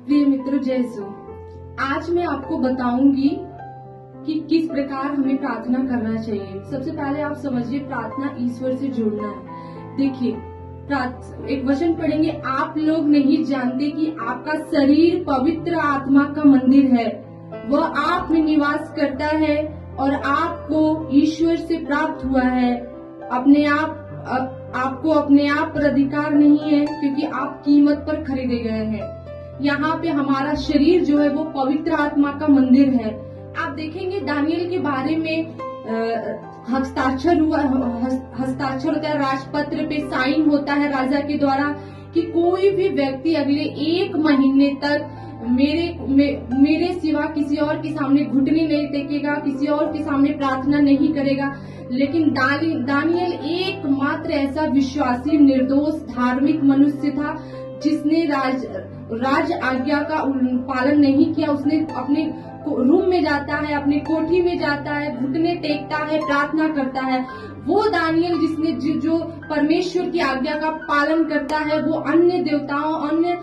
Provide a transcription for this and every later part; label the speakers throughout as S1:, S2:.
S1: प्रिय मित्रों, जय सो। आज मैं आपको बताऊंगी कि किस प्रकार हमें प्रार्थना करना चाहिए। सबसे पहले आप समझिए, प्रार्थना ईश्वर से जुड़ना है। देखिए, एक वचन पढ़ेंगे, आप लोग नहीं जानते कि आपका शरीर पवित्र आत्मा का मंदिर है, वह आप में निवास करता है और आपको ईश्वर से प्राप्त हुआ है। आपको अपने आप पर अधिकार नहीं है, क्योंकि आप कीमत पर खरीदे गए हैं। यहाँ पे हमारा शरीर जो है वो पवित्र आत्मा का मंदिर है। आप देखेंगे दानियल के बारे में हस्ताक्षर होता है, राजपत्र पे साइन होता है राजा के द्वारा कि कोई भी व्यक्ति अगले 1 महीने तक मेरे सिवा किसी और के सामने घुटने नहीं टेकेगा, किसी और के सामने प्रार्थना नहीं करेगा। लेकिन दानियल एकमात्र ऐसा विश्वासी, निर्दोष, धार्मिक मनुष्य था जिसने राज आज्ञा का पालन नहीं किया। उसने अपने रूम में जाता है, अपने कोठी में जाता है, घुटने टेकता है, प्रार्थना करता है। वो दानियल जिसने जो परमेश्वर की आज्ञा का पालन करता है, वो अन्य देवताओं, अन्य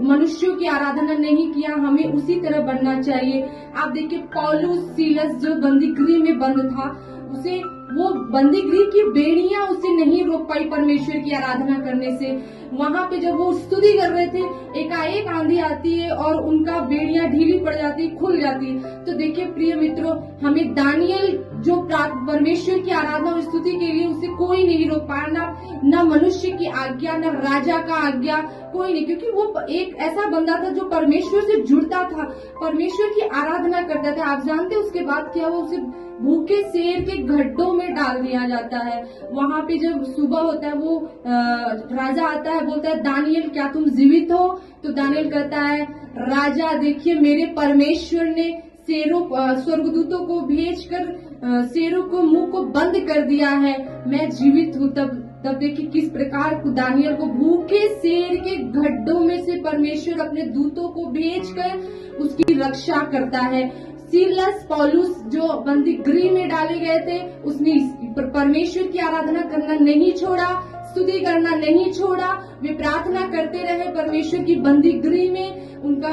S1: मनुष्यों की आराधना नहीं किया। हमें उसी तरह बनना चाहिए। आप देखिए, पौलुस सीलस जो बंदीगृह में बंद था, उसे वो बंदीगृह की बेड़ियां उसे नहीं रोक पाई परमेश्वर की आराधना करने से। वहां पे जब वो स्तुति कर रहे थे, एकाएक आंधी आती है और उनका बेड़ियां ढीली पड़ जाती, खुल जाती। तो देखिए प्रिय मित्रों, हमें दानियल जो परमेश्वर की आराधना और स्तुति के लिए उसे कोई नहीं रोक पाया, न मनुष्य की आज्ञा, न राजा का आज्ञा, कोई नहीं, क्योंकि वो एक ऐसा बंदा था जो परमेश्वर से जुड़ता था, परमेश्वर की आराधना करता था। आप जानते हैं उसके बाद क्या हुआ? उसे भूखे शेर के गड्ढों में डाल दिया जाता है। वहां पे जब सुबह होता है, वो राजा आता है, बोलता है, दानियल क्या तुम जीवित हो? तो दानियल कहता है, राजा देखिए, मेरे परमेश्वर ने स्वर्गदूतों को भेजकर शेरों को मुंह को बंद कर दिया है, मैं जीवित हूँ। तब देखिए किस प्रकार दानियल को भूखे शेर के गड्ढों में से परमेश्वर अपने दूतों को भेजकर उसकी रक्षा करता है। सीलस, पौलुस जो बंदीगृह में डाले गए थे, उसने परमेश्वर की आराधना करना नहीं छोड़ा, स्तुति करना नहीं छोड़ा। वे प्रार्थना करते रहे परमेश्वर की बंदीगृह में। उनका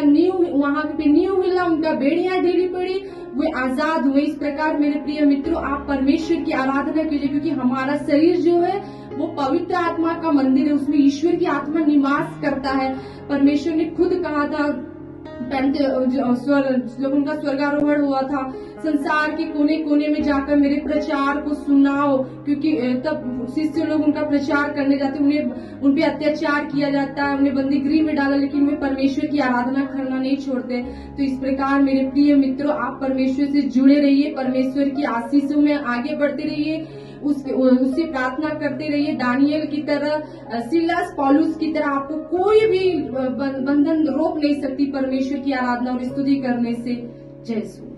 S1: वहां पे नींव हिला, उनका बेड़ियां ढीली पड़ी, वे आजाद हुए। इस प्रकार मेरे प्रिय मित्रों, आप परमेश्वर की आराधना कीजिए, क्योंकि हमारा शरीर जो है वो पवित्र आत्मा का मंदिर है, उसमें ईश्वर की आत्मा निवास करता है। परमेश्वर ने खुद कहा था, जब उनका स्वर्गारोहण हुआ था, संसार के कोने कोने में जाकर मेरे प्रचार को सुनाओ, क्योंकि तब शिष्य लोग उनका प्रचार करने जाते, उन पे अत्याचार किया जाता है, उन्हें बंदीगृह में डाला, लेकिन वे परमेश्वर की आराधना करना नहीं छोड़ते। तो इस प्रकार मेरे प्रिय मित्रों, आप परमेश्वर से जुड़े रहिए, परमेश्वर की आशीषों में आगे बढ़ते रहिए, उससे प्रार्थना करते रहिए। दानियल की तरह, सीलस, पौलुस की तरह आपको कोई भी बंधन रोक नहीं सकती परमेश्वर की आराधना और स्तुति करने से। जय सो।